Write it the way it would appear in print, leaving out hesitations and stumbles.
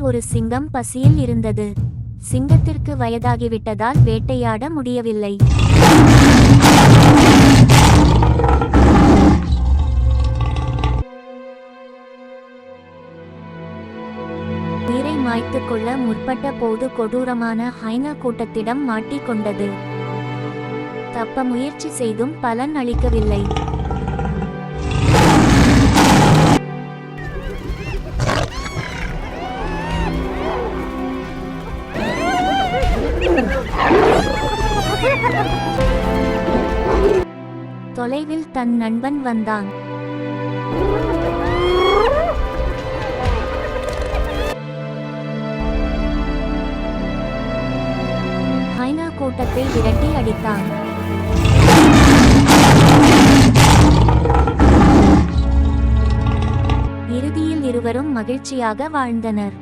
காட்டில் ஒரு சிங்கம் பசியில் இருந்தது. சிங்கத்திற்கு வயதாகிவிட்டதால் வேட்டையாட முடியவில்லை. உயிரை மாய்த்து கொள்ள முற்பட்ட போது கொடூரமான ஹைனா கூட்டத்திடம் மாட்டிக்கொண்டது. தப்ப முயற்சி செய்தும் பலன் அளிக்கவில்லை. தொலைவில் தன் நண்பன் வந்தான். ஹைனா கூட்டத்தை விரட்டி அடித்தான். இறுதியில் இருவரும் மகிழ்ச்சியாக வாழ்ந்தனர்.